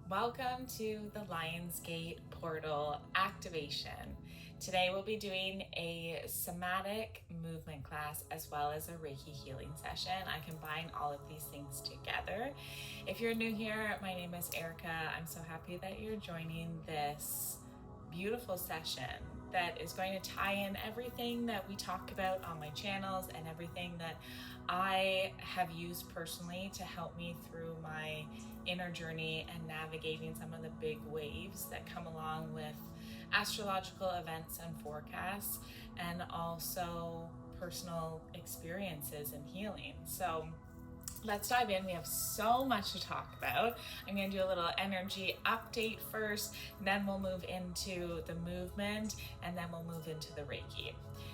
Welcome to the Lionsgate Portal activation. Today we'll be doing a somatic movement class as well as a Reiki healing session. I combine all of these things together. If you're new here, my name is Erica. I'm so happy that you're joining this beautiful session that is going to tie in everything that we talk about on my channels and everything that I have used personally to help me through my inner journey and navigating some of the big waves that come along with astrological events and forecasts, and also personal experiences and healing. So let's dive in. We have so much to talk about. I'm going to do a little energy update first, then we'll move into the movement, and then we'll move into the Reiki.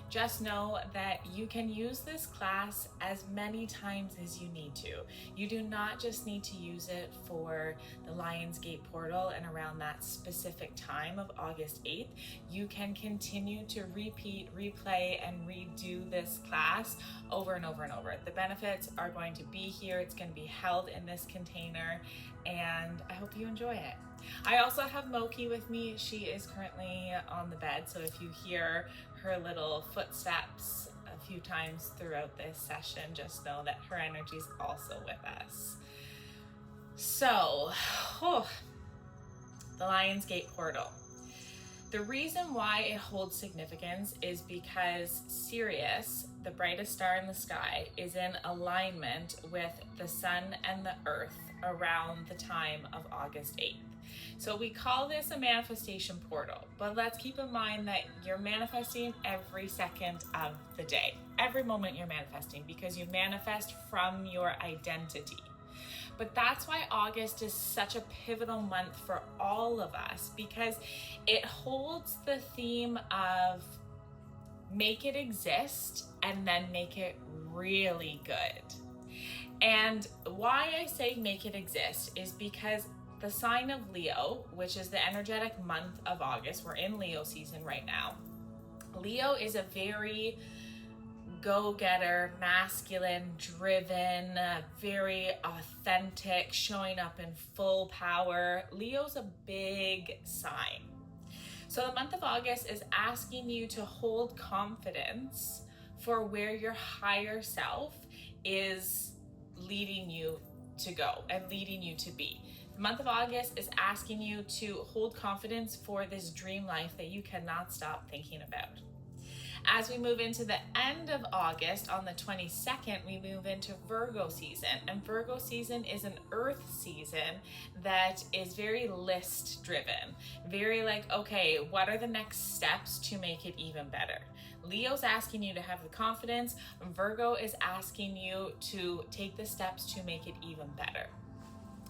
Just know that you can use this class as many times as you need to. You do not just need to use it for the Lionsgate portal and around that specific time of August 8th. You can continue to repeat, replay, and redo this class over and over and over. The benefits are going to be here. It's going to be held in this container, and I hope you enjoy it. I also have Moki with me. She is currently on the bed, so if you hear her little footsteps a few times throughout this session, just know that her energy is also with us. So, the Lionsgate portal. The reason why it holds significance is because Sirius, the brightest star in the sky, is in alignment with the sun and the earth around the time of August 8th. So we call this a manifestation portal, but let's keep in mind that you're manifesting every second of the day. Every moment you're manifesting, because you manifest from your identity. But that's why August is such a pivotal month for all of us, because it holds the theme of make it exist and then make it really good. And why I say make it exist is because the sign of Leo, which is the energetic month of August, we're in Leo season right now. Leo is a very go-getter, masculine, driven, very authentic, showing up in full power. Leo's a big sign. So the month of August is asking you to hold confidence for where your higher self is leading you to go and leading you to be. The month of August is asking you to hold confidence for this dream life that you cannot stop thinking about. As we move into the end of August, on the 22nd, we move into Virgo season. And Virgo season is an earth season that is very list driven. Very like, okay, what are the next steps to make it even better? Leo's asking you to have the confidence. Virgo is asking you to take the steps to make it even better.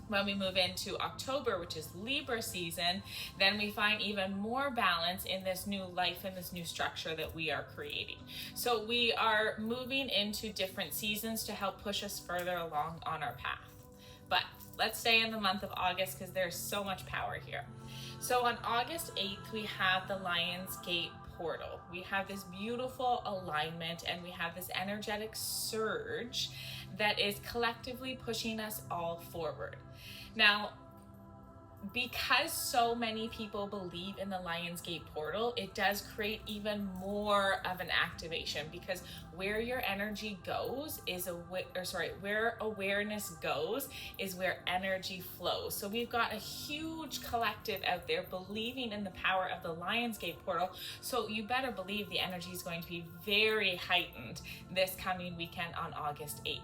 When we move into October, which is Libra season, then we find even more balance in this new life and this new structure that we are creating. So we are moving into different seasons to help push us further along on our path. But let's stay in the month of August because there's so much power here. So on August 8th, we have the Lionsgate portal. We have this beautiful alignment and we have this energetic surge that is collectively pushing us all forward. Now, because so many people believe in the Lionsgate portal, it does create even more of an activation, because where your energy goes is where awareness goes is where energy flows. So we've got a huge collective out there believing in the power of the Lionsgate portal. So you better believe the energy is going to be very heightened this coming weekend on August 8th.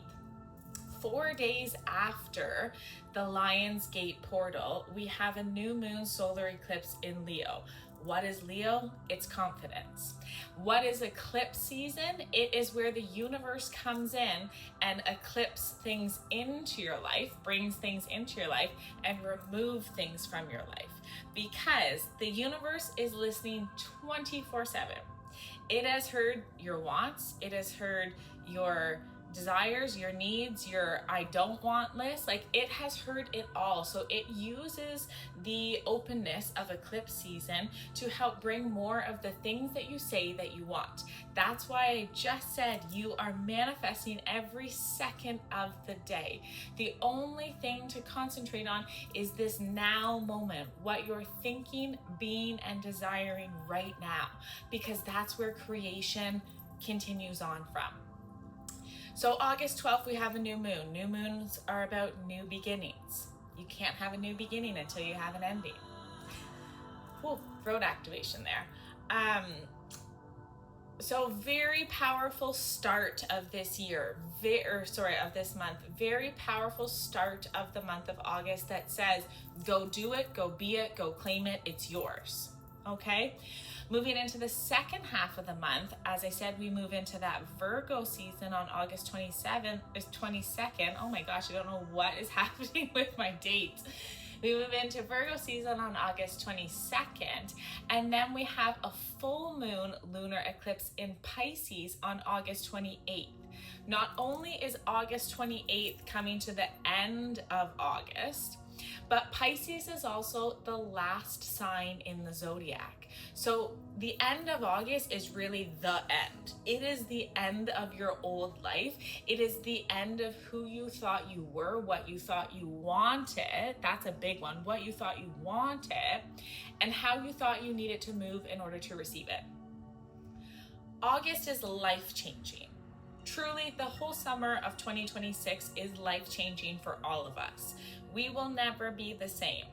4 days after the Lionsgate portal, we have a new moon solar eclipse in Leo. What is Leo? It's confidence. What is eclipse season? It is where the universe comes in and eclipses things into your life, brings things into your life, and remove things from your life. Because the universe is listening 24/7. It has heard your wants. It has heard your desires, your needs, your I don't want list. Like, it has heard it all. So it uses the openness of eclipse season to help bring more of the things that you say that you want. That's why I just said you are manifesting every second of the day. The only thing to concentrate on is this now moment, what you're thinking, being, and desiring right now, because that's where creation continues on from. So August 12th, we have a new moon. New moons are about new beginnings. You can't have a new beginning until you have an ending. Whoa, throat activation there. So very powerful start of this year, of this month. Very powerful start of the month of August that says, go do it, go be it, go claim it, it's yours. Okay? Moving into the second half of the month, as I said, we move into that Virgo season on August 22nd. Oh my gosh, I don't know what is happening with my dates. We move into Virgo season on August 22nd, and then we have a full moon lunar eclipse in Pisces on August 28th. Not only is August 28th coming to the end of August, but Pisces is also the last sign in the zodiac. So the end of August is really the end. It is the end of your old life. It is the end of who you thought you were, what you thought you wanted. That's a big one. What you thought you wanted and how you thought you needed to move in order to receive it. August is life-changing. Truly, the whole summer of 2026 is life-changing for all of us. We will never be the same.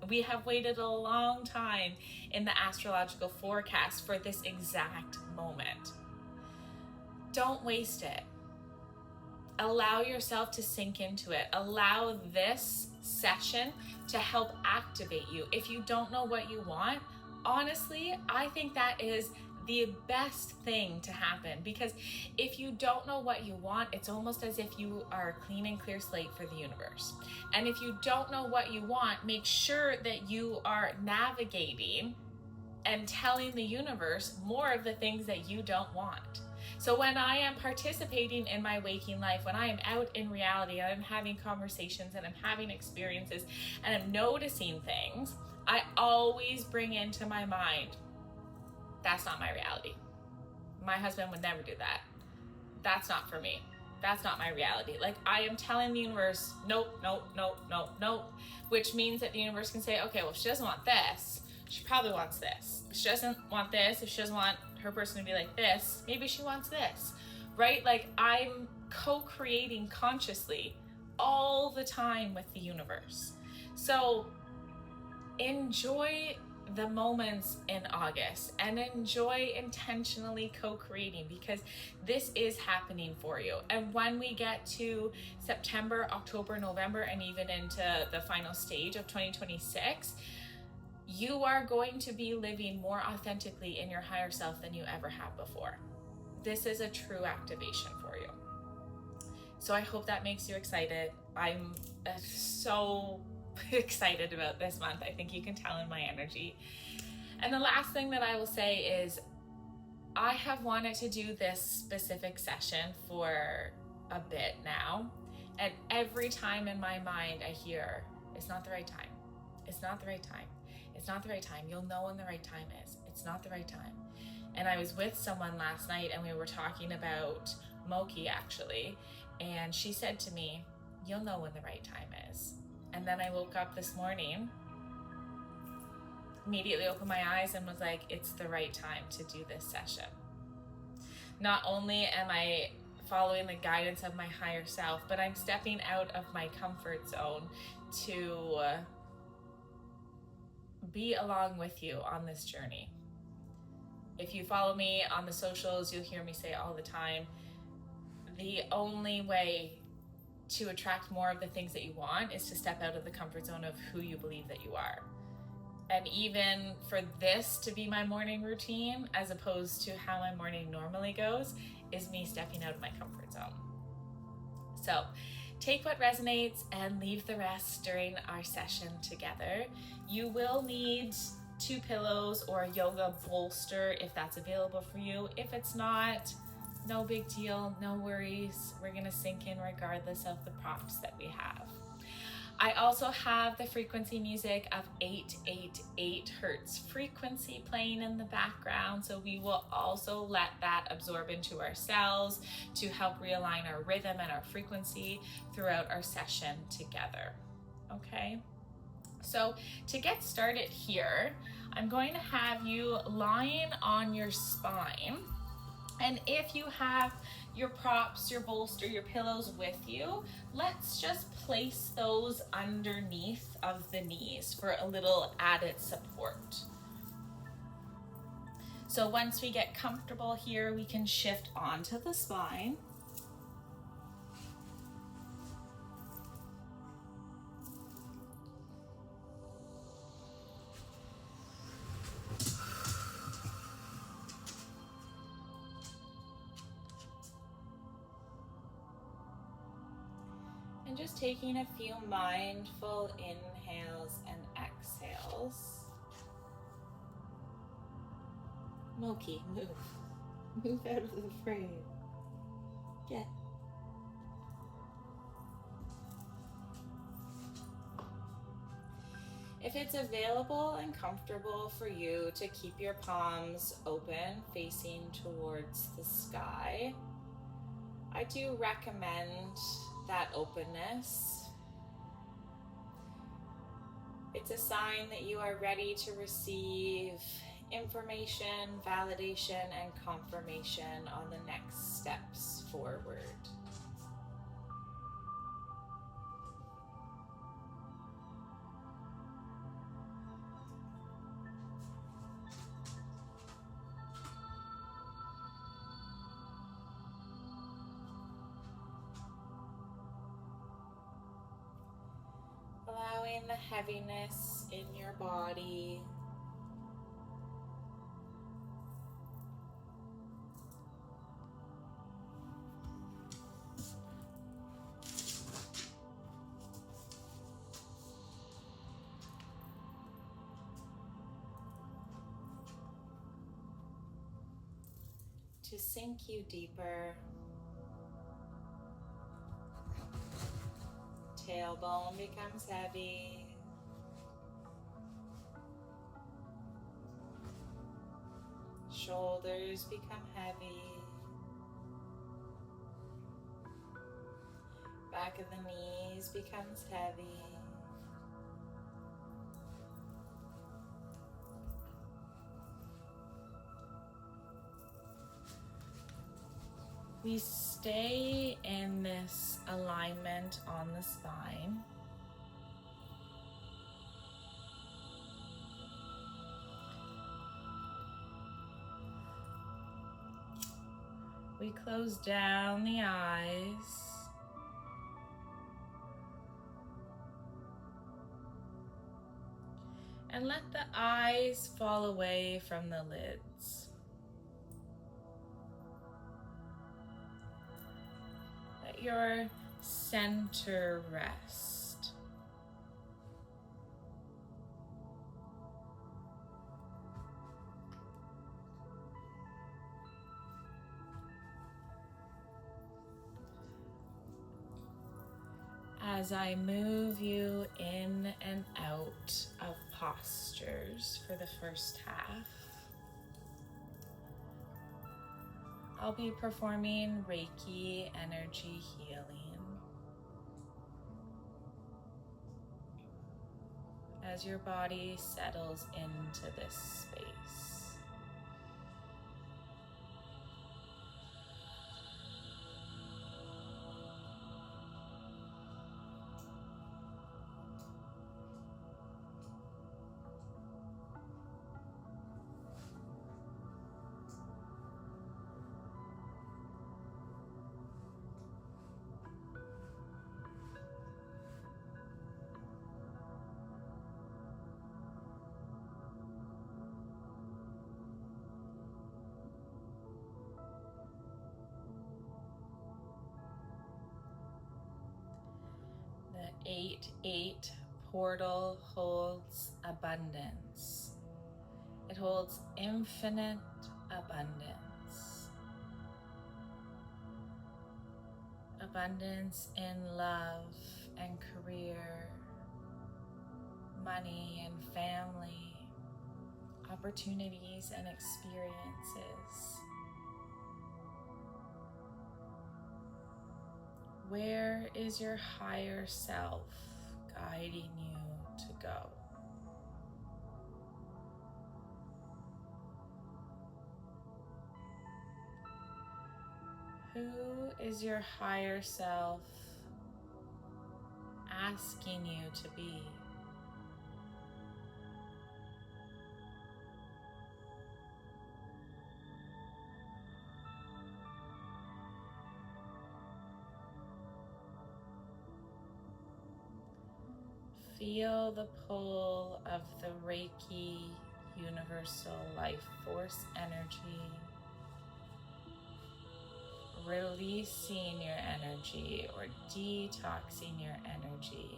We have waited a long time in the astrological forecast for this exact moment. Don't waste it. Allow yourself to sink into it. Allow this session to help activate you. If you don't know what you want, honestly, I think that is the best thing to happen, because if you don't know what you want, it's almost as if you are a clean and clear slate for the universe. And if you don't know what you want, make sure that you are navigating and telling the universe more of the things that you don't want. So when I am participating in my waking life, when I am out in reality, and I'm having conversations and I'm having experiences and I'm noticing things, I always bring into my mind, that's not my reality. My husband would never do that. That's not for me. That's not my reality. Like, I am telling the universe, nope, nope, nope, nope, nope, which means that the universe can say, okay, well, if she doesn't want this, she probably wants this. If she doesn't want this, if she doesn't want her person to be like this, maybe she wants this, right? Like, I'm co-creating consciously all the time with the universe. So enjoy the moments in August and enjoy intentionally co-creating, because this is happening for you. And when we get to September, October, November, and even into the final stage of 2026, you are going to be living more authentically in your higher self than you ever have before. This is a true activation for you. So I hope that makes you excited. I'm so excited about this month. I think you can tell in my energy. And the last thing that I will say is, I have wanted to do this specific session for a bit now, and every time in my mind I hear, it's not the right time. It's not the right time. It's not the right time. You'll know when the right time is. It's not the right time. And I was with someone last night and we were talking about Moki, actually, and she said to me, you'll know when the right time is. And then I woke up this morning, immediately opened my eyes and was like, it's the right time to do this session. Not only am I following the guidance of my higher self, but I'm stepping out of my comfort zone to be along with you on this journey. If you follow me on the socials, you'll hear me say all the time, the only way to attract more of the things that you want is to step out of the comfort zone of who you believe that you are. And even for this to be my morning routine, as opposed to how my morning normally goes, is me stepping out of my comfort zone. So take what resonates and leave the rest during our session together. You will need 2 pillows or a yoga bolster if that's available for you. If it's not, No big deal, no worries. We're gonna sink in regardless of the prompts that we have. I also have the frequency music of 888 hertz frequency playing in the background, so we will also let that absorb into our cells to help realign our rhythm and our frequency throughout our session together. Okay, so to get started here, I'm going to have you lying on your spine, and if you have your props, your bolster, your pillows with you, let's just place those underneath of the knees for a little added support. So once we get comfortable here, we can shift onto the spine. And just taking a few mindful inhales and exhales. Moki, move. Move out of the frame. Get. If it's available and comfortable for you to keep your palms open, facing towards the sky, I do recommend that openness. It's a sign that you are ready to receive information, validation, and confirmation on the next steps forward. Allowing the heaviness in your body to sink you deeper. Tailbone becomes heavy. Shoulders become heavy. Back of the knees becomes heavy. We stay in this alignment on the spine. We close down the eyes. And let the eyes fall away from the lids. Let your center rest. As I move you in and out of postures for the first half, I'll be performing Reiki energy healing. As your body settles into this space. The 8-8 portal holds abundance. It holds infinite abundance. abundance in love and career, money and family, opportunities and experiences. Where is your higher self guiding you to go? Who is your higher self asking you to be? Feel the pull of the Reiki universal life force energy, releasing your energy or detoxing your energy.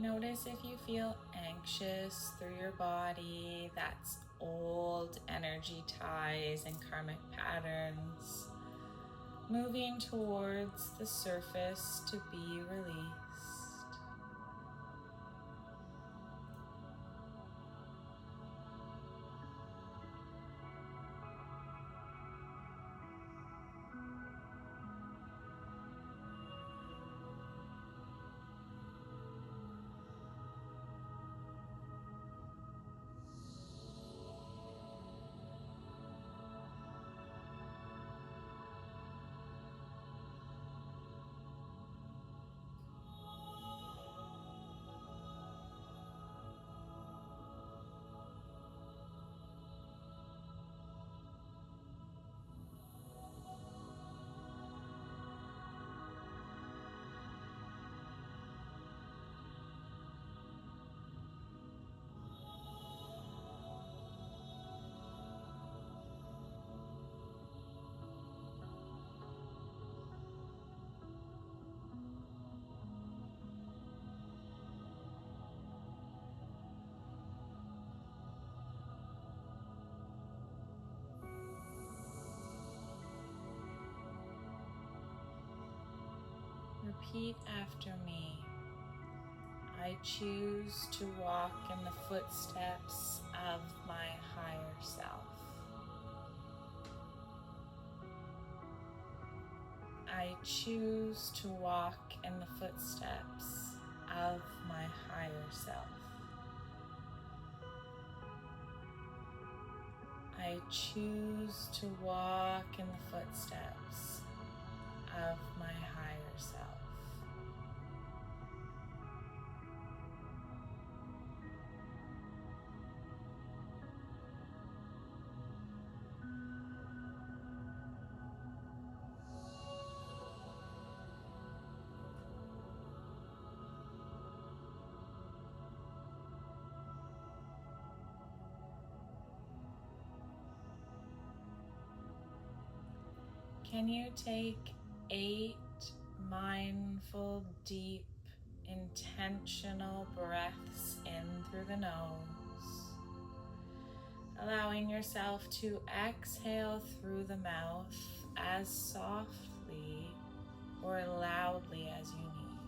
Notice if you feel anxious through your body. That's old energy ties and karmic patterns moving towards the surface to be released. Repeat after me. I choose to walk in the footsteps of my higher self. I choose to walk in the footsteps of my higher self. I choose to walk in the footsteps of my higher self. Can you take 8 mindful, deep, intentional breaths in through the nose, allowing yourself to exhale through the mouth as softly or loudly as you need.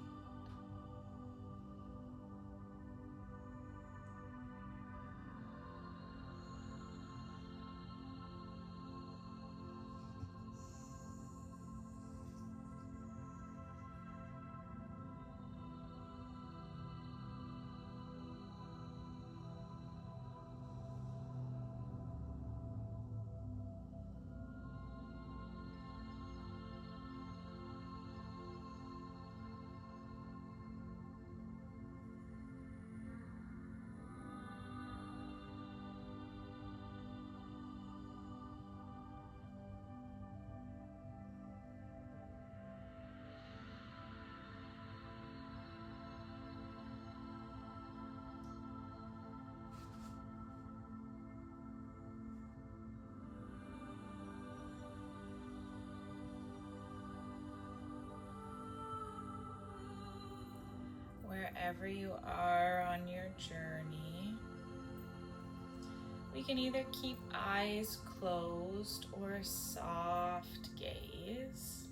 wherever you are on your journey. We can either keep eyes closed or a soft gaze.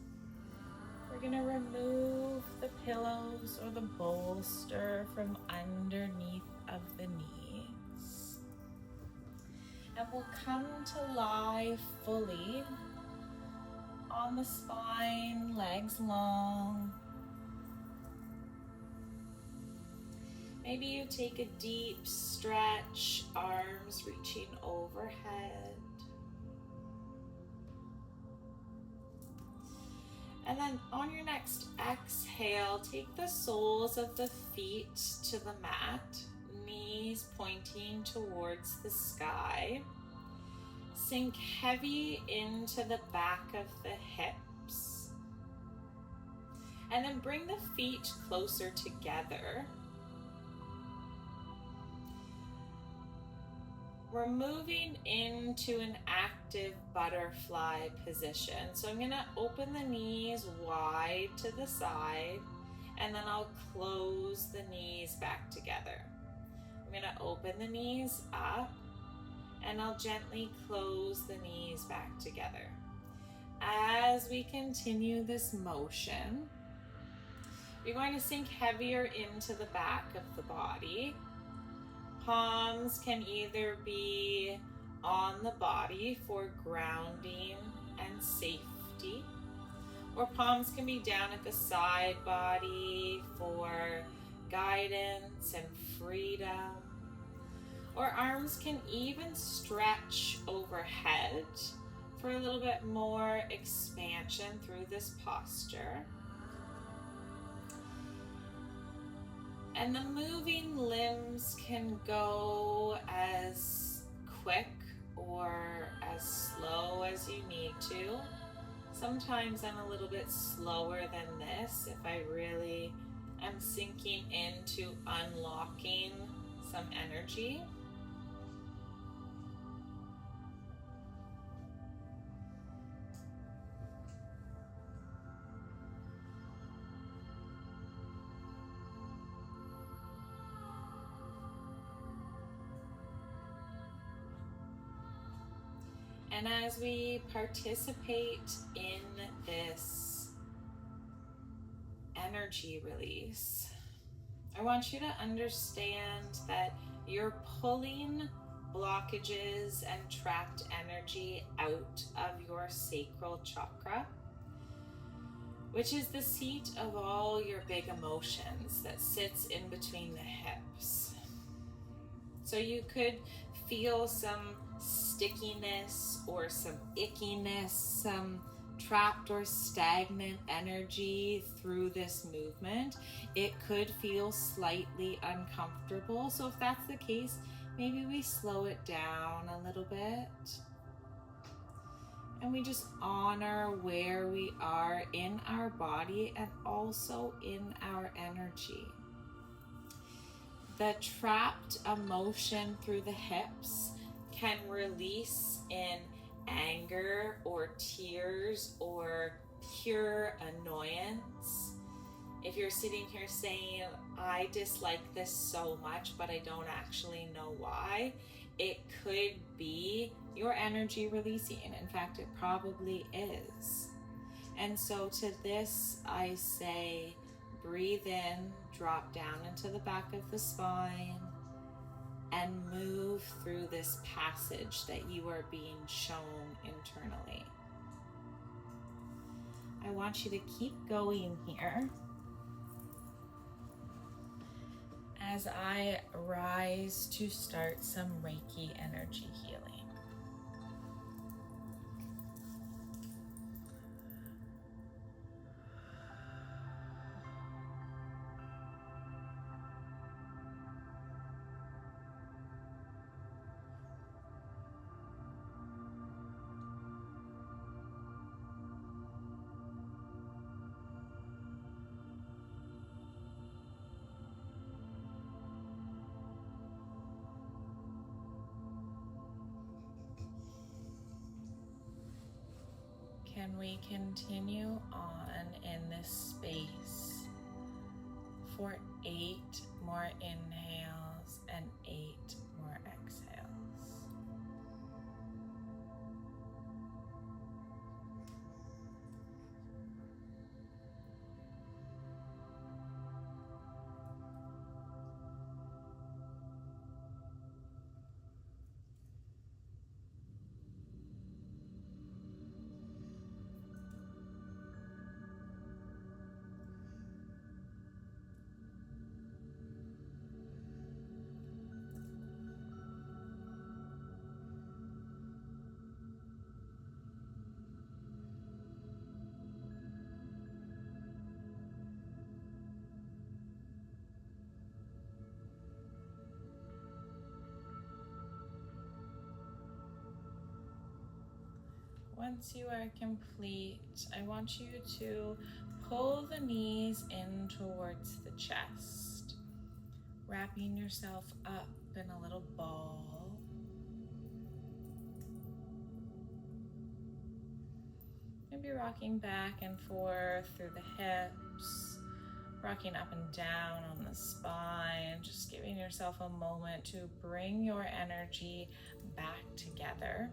We're going to remove the pillows or the bolster from underneath of the knees. And we'll come to lie fully on the spine, legs long. Maybe you take a deep stretch, arms reaching overhead. And then on your next exhale, take the soles of the feet to the mat, knees pointing towards the sky. Sink heavy into the back of the hips. And then bring the feet closer together. We're moving into an active butterfly position. So I'm going to open the knees wide to the side, and then I'll close the knees back together. I'm going to open the knees up, and I'll gently close the knees back together. As we continue this motion, you're going to sink heavier into the back of the body. Palms can either be on the body for grounding and safety, or palms can be down at the side body for guidance and freedom, or arms can even stretch overhead for a little bit more expansion through this posture. And the moving limbs can go as quick or as slow as you need to. Sometimes I'm a little bit slower than this if I really am sinking into unlocking some energy. And as we participate in this energy release, I want you to understand that you're pulling blockages and trapped energy out of your sacral chakra, which is the seat of all your big emotions that sits in between the hips. So you could feel some stickiness or some ickiness, some trapped or stagnant energy through this movement. It could feel slightly uncomfortable. So if that's the case, maybe we slow it down a little bit. And we just honor where we are in our body and also in our energy. The trapped emotion through the hips can release in anger or tears or pure annoyance. If you're sitting here saying, I dislike this so much, but I don't actually know why, it could be your energy releasing. In fact, it probably is. And so to this, I say, breathe in, drop down into the back of the spine, and move through this passage that you are being shown internally. I want you to keep going here as I rise to start some Reiki energy healing. Can we continue on in this space for 8 more inhales and 8 more exhales. Once you are complete, I want you to pull the knees in towards the chest, wrapping yourself up in a little ball. Maybe rocking back and forth through the hips, rocking up and down on the spine, just giving yourself a moment to bring your energy back together.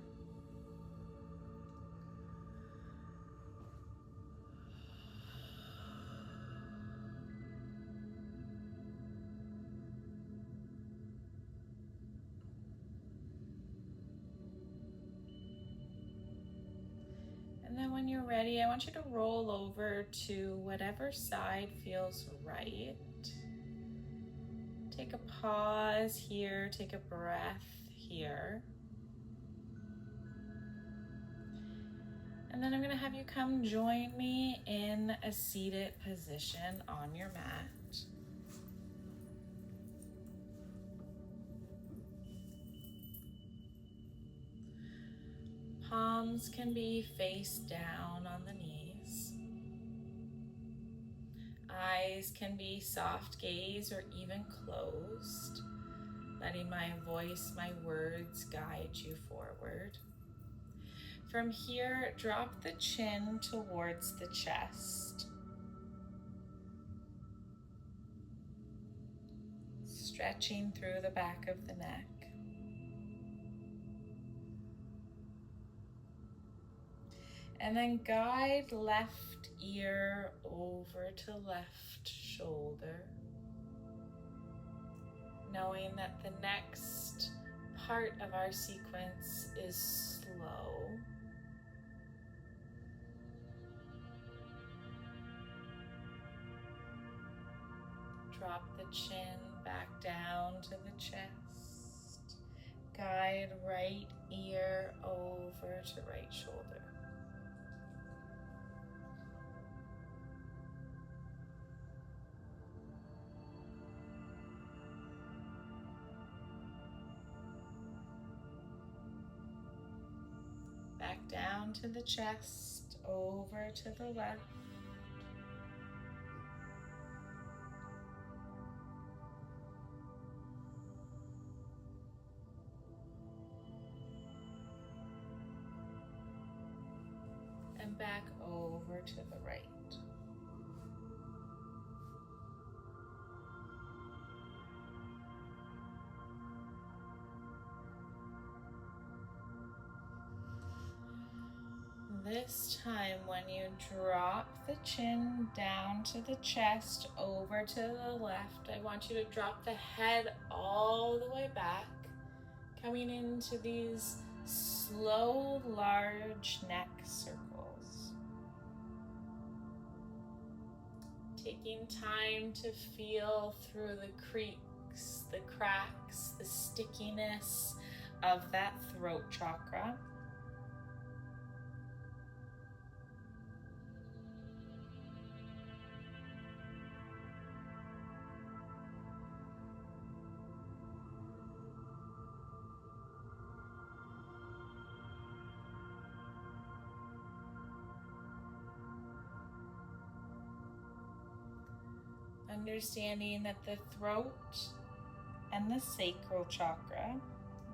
And then when you're ready, I want you to roll over to whatever side feels right. Take a pause here, take a breath here. And then I'm going to have you come join me in a seated position on your mat. Palms can be face down on the knees. Eyes can be soft gaze or even closed, letting my voice, my words guide you forward. From here, drop the chin towards the chest. Stretching through the back of the neck. And then guide left ear over to left shoulder, knowing that the next part of our sequence is slow. Drop the chin back down to the chest. Guide right ear over to right shoulder. Back down to the chest, over to the left. And back over to the right. This time, when you drop the chin down to the chest, over to the left, I want you to drop the head all the way back, coming into these slow, large neck circles. Taking time to feel through the creaks, the cracks, the stickiness of that throat chakra. Understanding that the throat and the sacral chakra,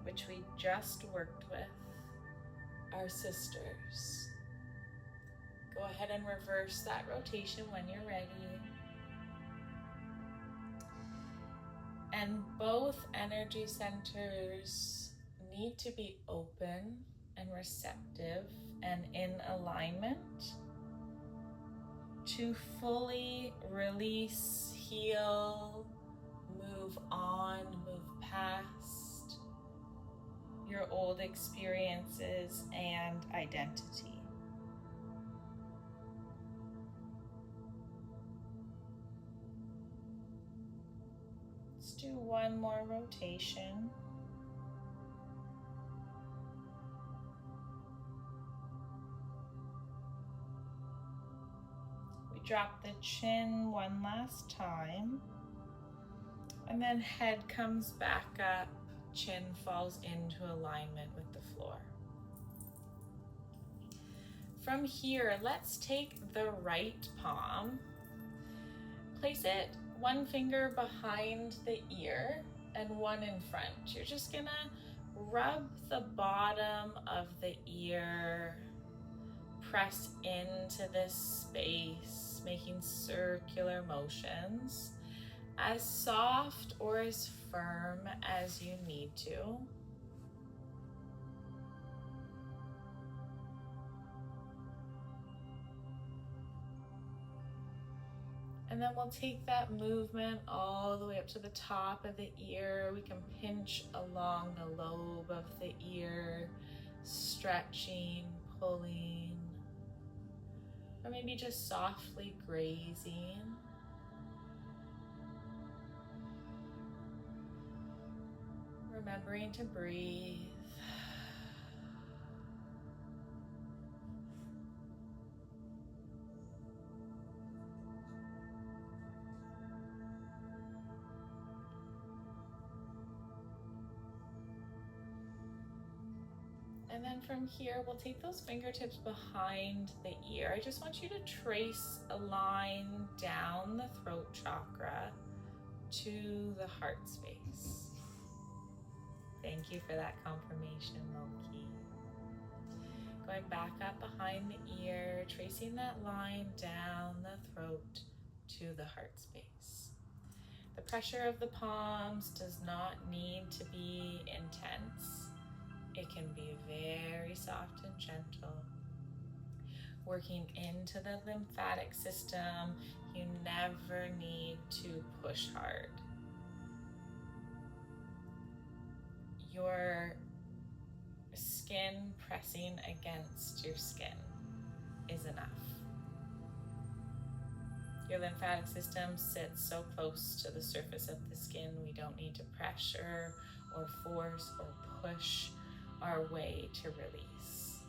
which we just worked with, are sisters. Go ahead and reverse that rotation when you're ready. And both energy centers need to be open and receptive and in alignment to fully release, heal, move on, move past your old experiences and identity. Let's do one more rotation. We drop the chin one last time, and then head comes back up, chin falls into alignment with the floor. From here, let's take the right palm, place it one finger behind the ear and one in front. You're just gonna rub the bottom of the ear, press into this space, making circular motions, as soft or as firm as you need to. And then we'll take that movement all the way up to the top of the ear. We can pinch along the lobe of the ear, stretching, pulling, or maybe just softly grazing. Remembering to breathe. And then from here, we'll take those fingertips behind the ear. I just want you to trace a line down the throat chakra to the heart space. Thank you for that confirmation, Moki. Going back up behind the ear, tracing that line down the throat to the heart space. The pressure of the palms does not need to be intense. It can be very soft and gentle. Working into the lymphatic system, you never need to push hard. Your skin pressing against your skin is enough. Your lymphatic system sits so close to the surface of the skin, we don't need to pressure or force or push our way to release.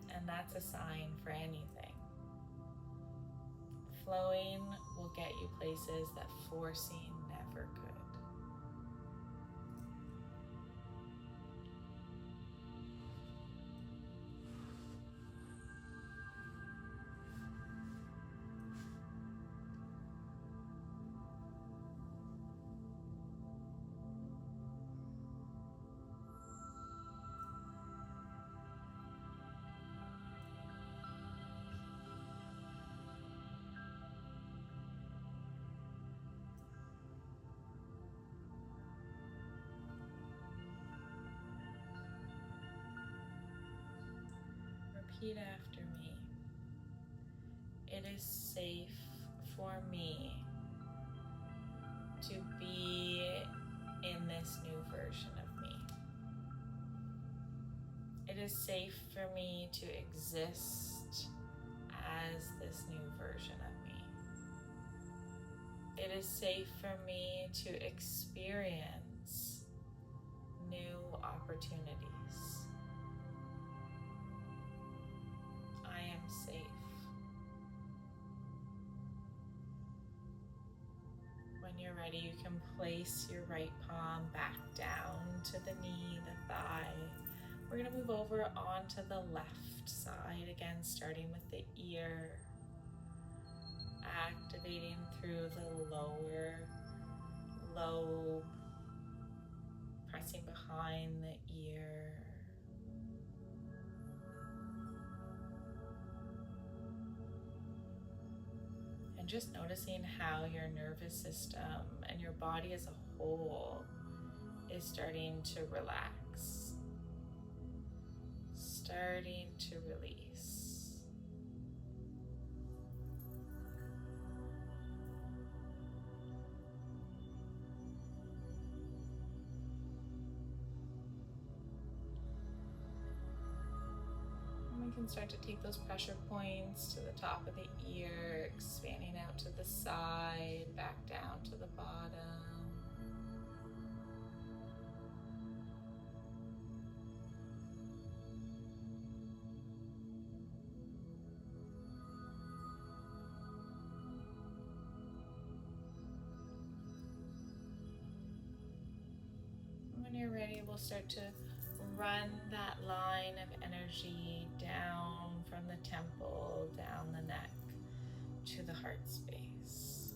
And that's a sign for anything. Flowing will get you places that forcing never could. Repeat after me. It is safe for me to be in this new version of me. It is safe for me to exist as this new version of me. It is safe for me to experience new opportunities. I am safe. When you're ready, you can place your right palm back down to the knee, the thigh. We're going to move over onto the left side again, starting with the ear, activating through the lower lobe, pressing behind the ear. And And just noticing how your nervous system and your body as a whole is starting to relax, starting to release. And we can start to take those pressure points to the top of the ear, expanding out to the side, back down to the bottom. When you're ready, we'll start to run that line of energy down from the temple, down the neck, to the heart space.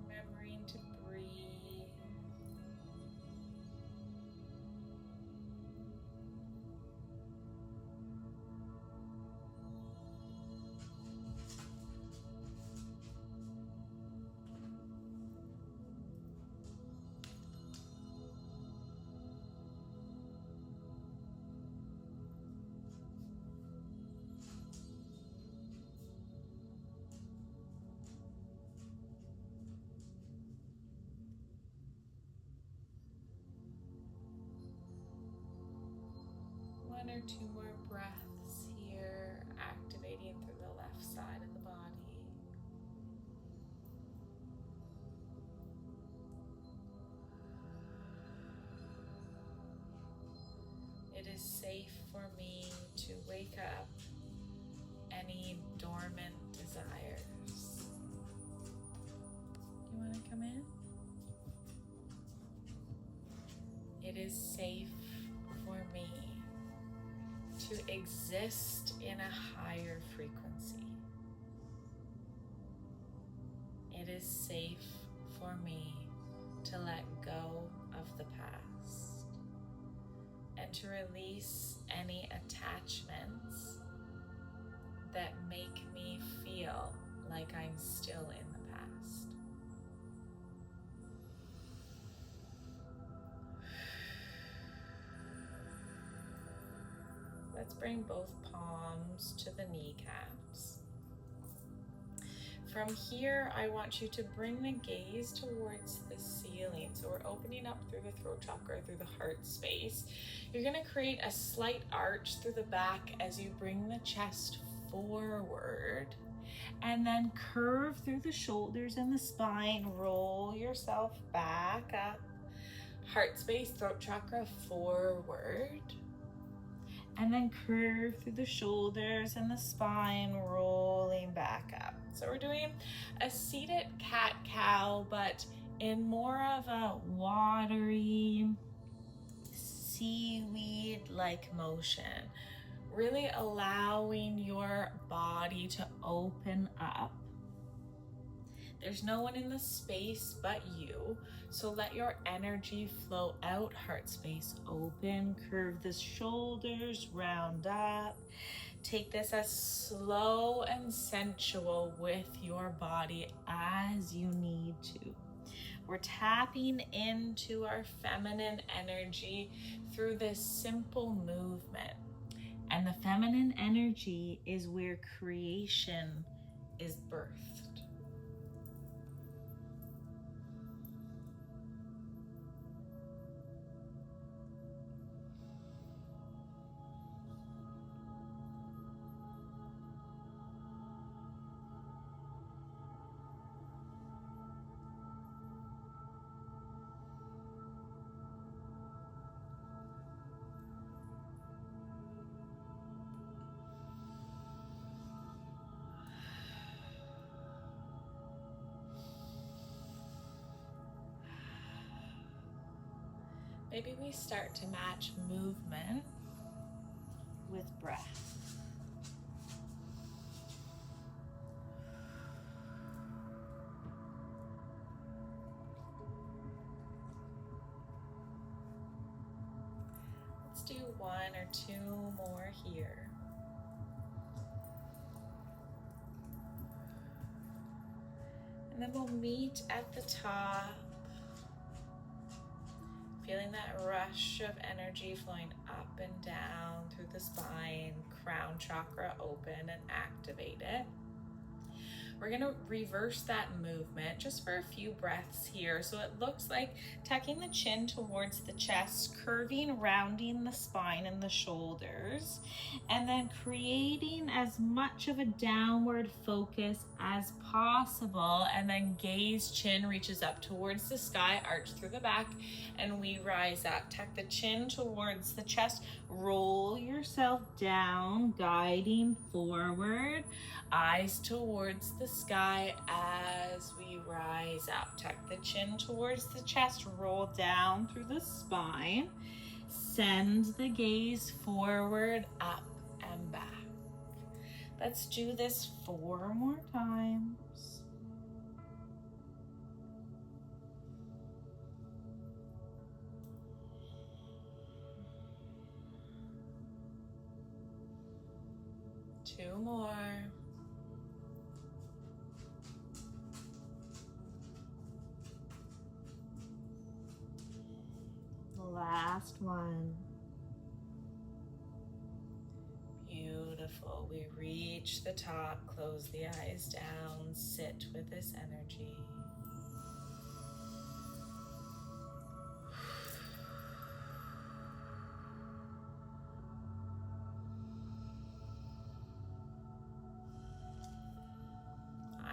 Remembering to breathe. One or two more breaths here, activating through the left side of the body. It is safe for me to wake up any dormant desires. You want to come in? It is safe for me to exist in a higher frequency. It is safe for me to let go of the past and to release any attachments that make me feel like I'm still in the past. Let's bring both palms to the kneecaps. From here, I want you to bring the gaze towards the ceiling. So we're opening up through the throat chakra, through the heart space. You're gonna create a slight arch through the back as you bring the chest forward. And then curve through the shoulders and the spine. Roll yourself back up. Heart space, throat chakra forward. And then curve through the shoulders and the spine, rolling back up. So we're doing a seated cat-cow, but in more of a watery, seaweed-like motion. Really allowing your body to open up. There's no one in the space but you, so let your energy flow out, heart space open, curve the shoulders, round up. Take this as slow and sensual with your body as you need to. We're tapping into our feminine energy through this simple movement. And the feminine energy is where creation is birthed. Maybe we start to match movement with breath. Let's do 1 or 2 more here. And then we'll meet at the top, feeling that rush of energy flowing up and down through the spine, crown chakra open and activate it. We're gonna reverse that movement just for a few breaths here. So it looks like tucking the chin towards the chest, curving, rounding the spine and the shoulders, and then creating as much of a downward focus as possible. And then gaze, chin reaches up towards the sky, arch through the back, and we rise up. Tuck the chin towards the chest, roll yourself down, guiding forward. Eyes towards the sky as we rise up. Tuck the chin towards the chest, roll down through the spine. Send the gaze forward, up and back. Let's do this 4 more times. Two more. Last one. Beautiful. We reach the top, close the eyes down, sit with this energy.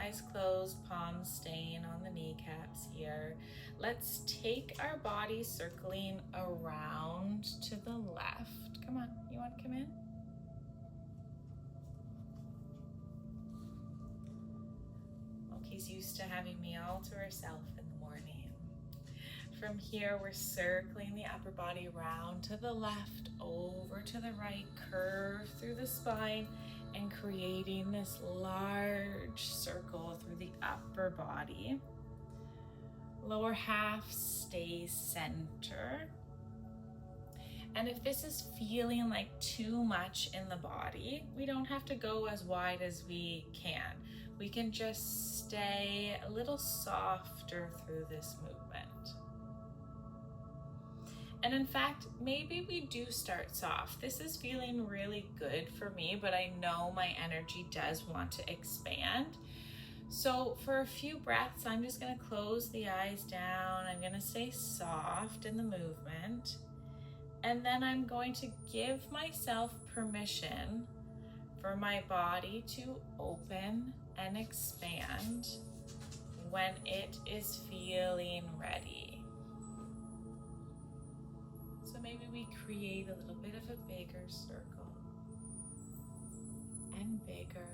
Eyes closed, palms staying on the kneecaps here. Let's take our body circling around to the left. Come on, you want to come in? Moki's used to having me all to herself in the morning. From here, we're circling the upper body round to the left, over to the right, curve through the spine, and creating this large circle through the upper body. Lower half stays center. And if this is feeling like too much in the body, we don't have to go as wide as we can. We can just stay a little softer through this movement. And in fact, maybe we do start soft. This is feeling really good for me, but I know my energy does want to expand. So for a few breaths, I'm just gonna close the eyes down. I'm gonna stay soft in the movement. And then I'm going to give myself permission for my body to open and expand when it is feeling ready. So maybe we create a little bit of a bigger circle and bigger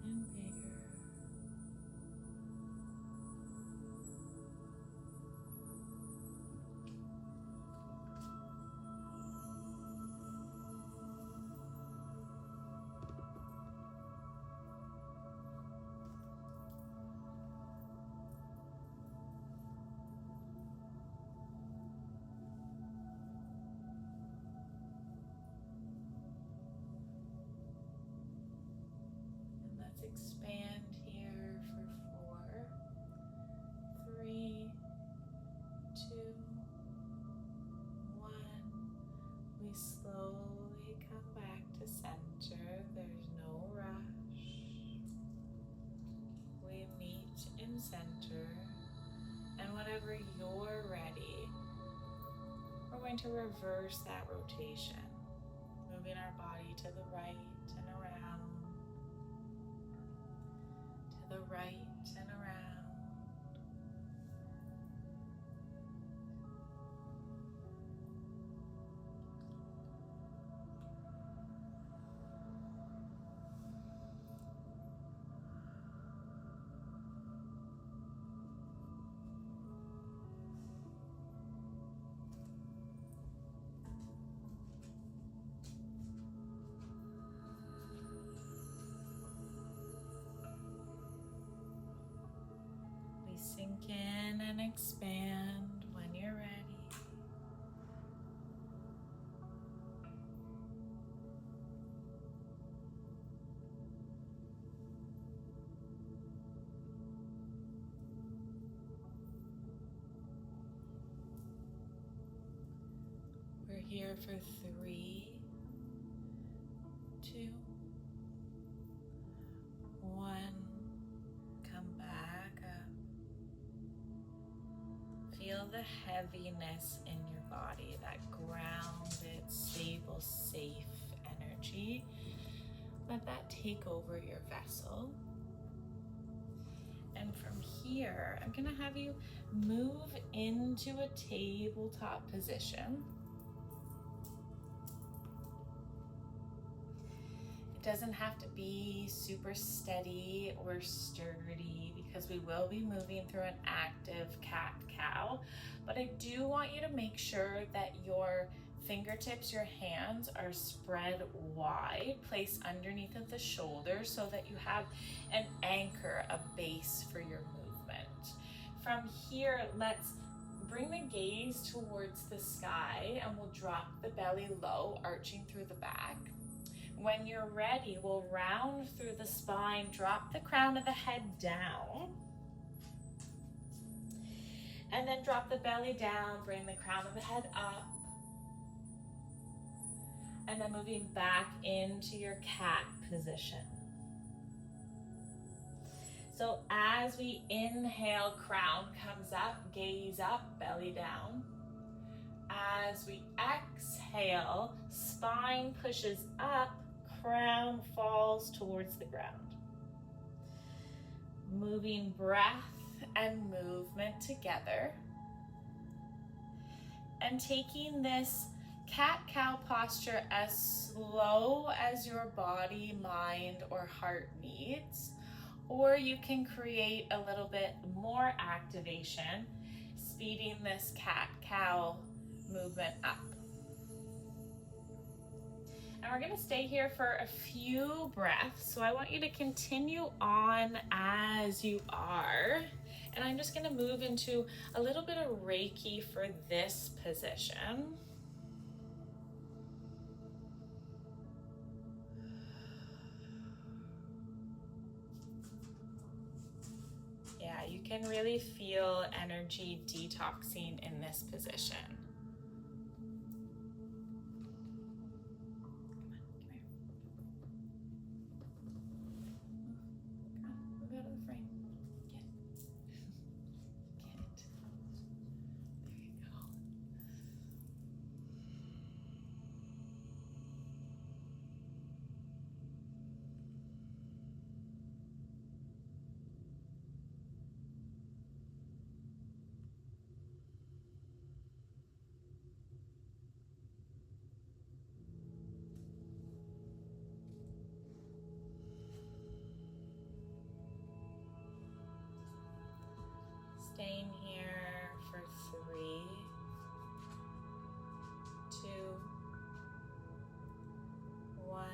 and bigger. Expand here for 4, 3, 2, 1. We slowly come back to center. There's no rush. We meet in center. And whenever you're ready, we're going to reverse that rotation, moving our body to the right and around. The right and around. and expand when you're ready. We're here for 3, 2, 1. Come back up. Feel the heaviness in your body, that grounded, stable, safe energy. Let that take over your vessel. And from here, I'm gonna have you move into a tabletop position. It doesn't have to be super steady or sturdy because we will be moving through an active cat-cow. But I do want you to make sure that your fingertips, your hands are spread wide, placed underneath of the shoulders so that you have an anchor, a base for your movement. From here, let's bring the gaze towards the sky and we'll drop the belly low, arching through the back. When you're ready, we'll round through the spine, drop the crown of the head down, and then drop the belly down, bring the crown of the head up, and then moving back into your cat position. So as we inhale, crown comes up, gaze up, belly down. As we exhale, spine pushes up, crown falls towards the ground. Moving breath and movement together. And taking this cat-cow posture as slow as your body, mind, or heart needs. Or you can create a little bit more activation, speeding this cat-cow movement up. And we're gonna stay here for a few breaths. So I want you to continue on as you are. And I'm just gonna move into a little bit of Reiki for this position. Yeah, you can really feel energy detoxing in this position. Staying here for 3, 2, 1.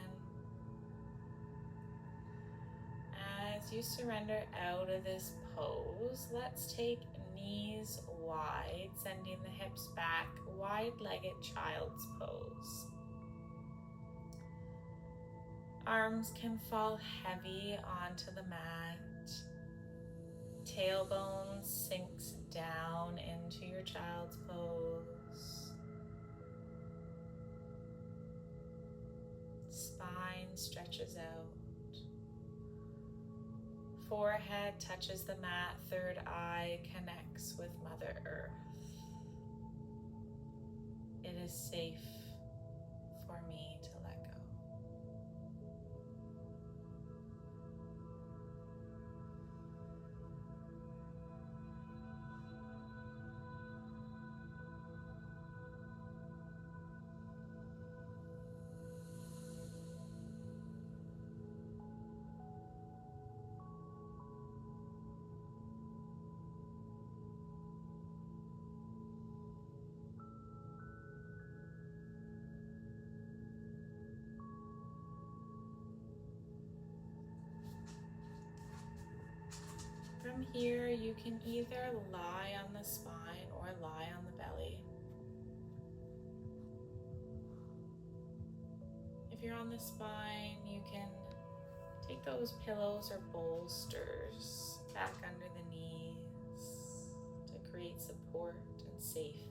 As you surrender out of this pose, let's take knees wide, sending the hips back, wide-legged child's pose. Arms can fall heavy onto the mat. Tailbone sinks down into your child's pose. Spine stretches out. Forehead touches the mat. Third eye connects with Mother Earth. It is safe for me to let go. from here, you can either lie on the spine or lie on the belly. If you're on the spine, you can take those pillows or bolsters back under the knees to create support and safety.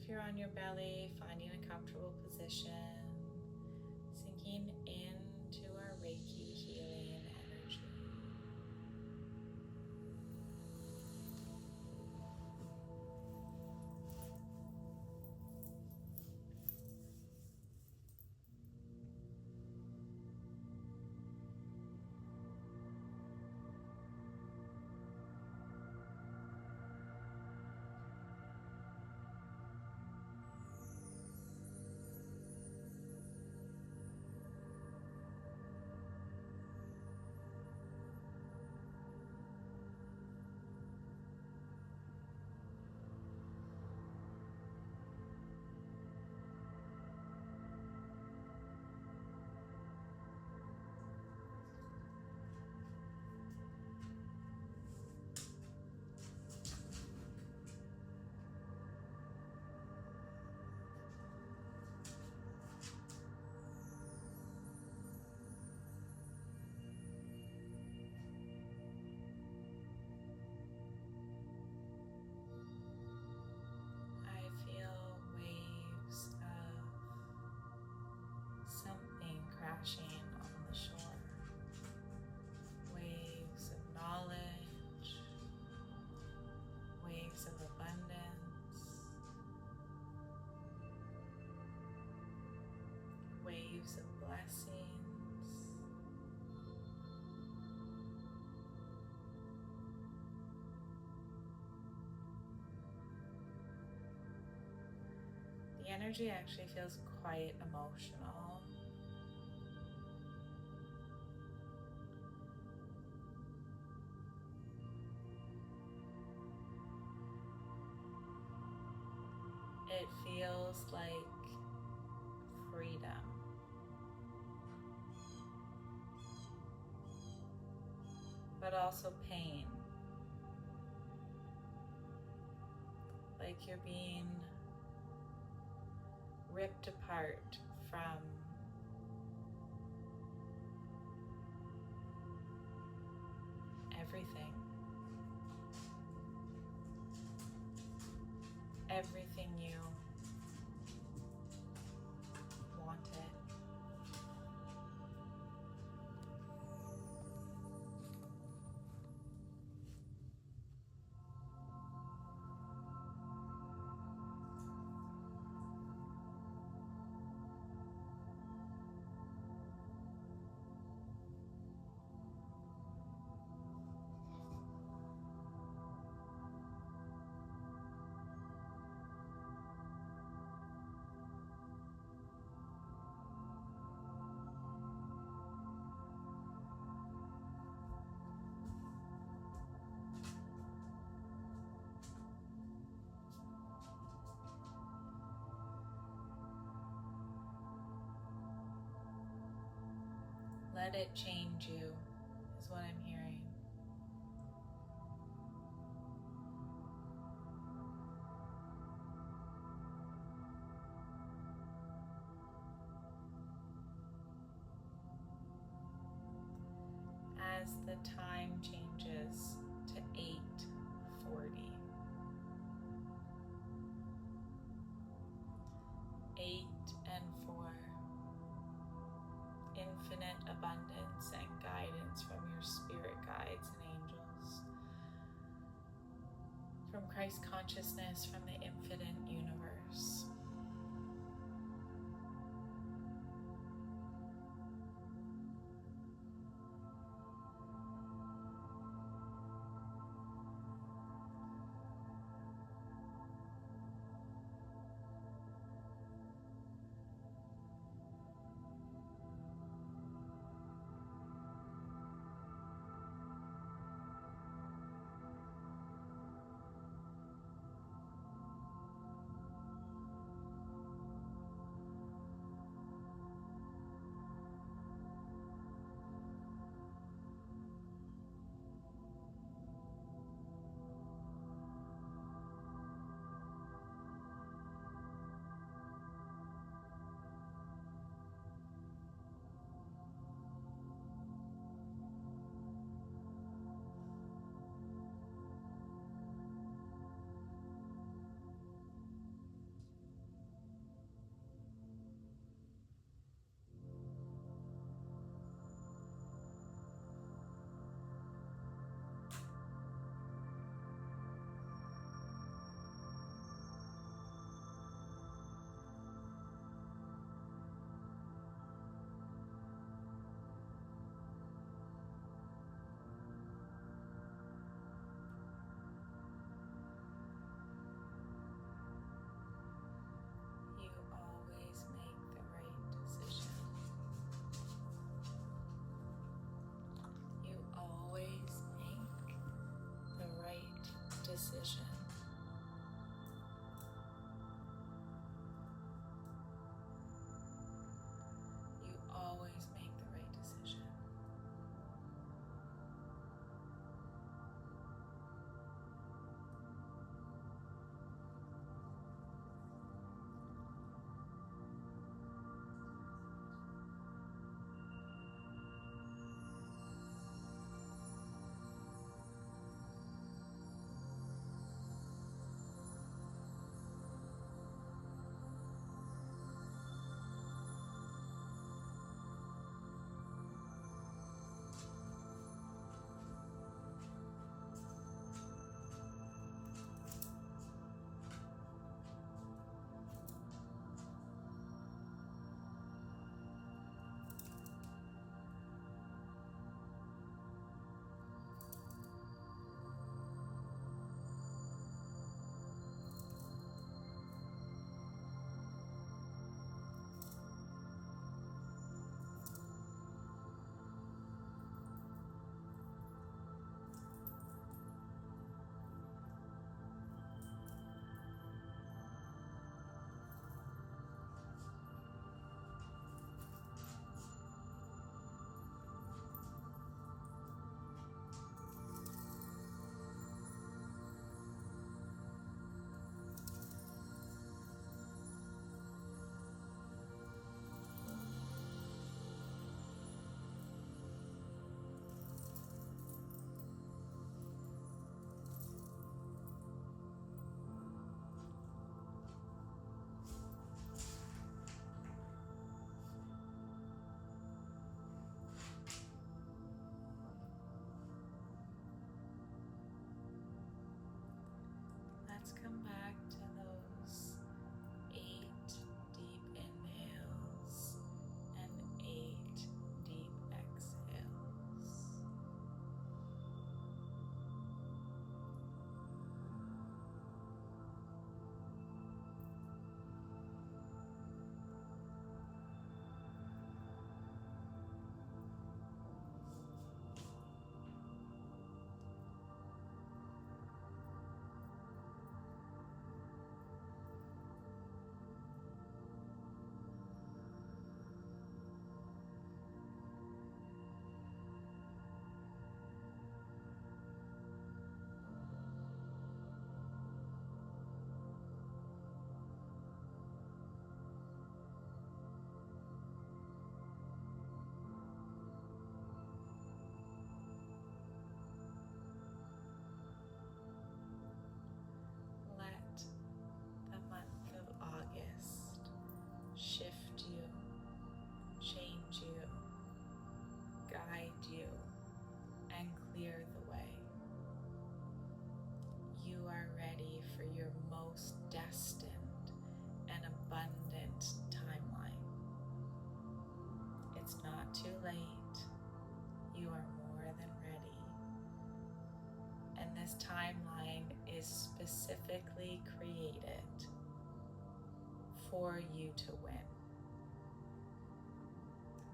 If you're on your belly, finding a comfortable position, sinking into our Reiki healing energy. Crashing on the shore. Waves of knowledge, waves of abundance, waves of blessings. The energy actually feels quite emotional. It feels like freedom. But also pain. Like you're being ripped apart from everything. Everything you wanted. Let it change you, is what I'm hearing. As the time changes to 8:40. 8 and 4. Infinite abundance and guidance from your spirit guides and angels. From Christ consciousness, from the infinite universe. plate. You are more than ready. And this timeline is specifically created for you to win.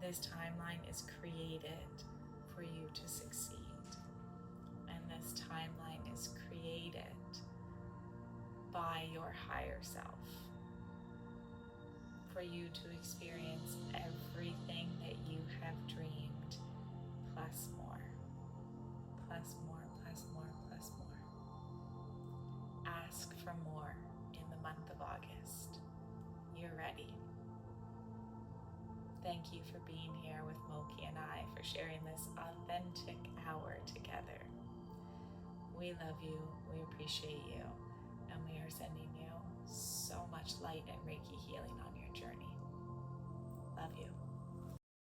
This timeline is created for you to succeed. And this timeline is created by your higher self for you to experience everything that you have dreamed, plus more, plus more, plus more, plus more. Ask for more in the month of August. You're ready. Thank you for being here with Moki and I, for sharing this authentic hour together. We love you, we appreciate you, and we are sending you so much light and Reiki healing on your journey. Love you.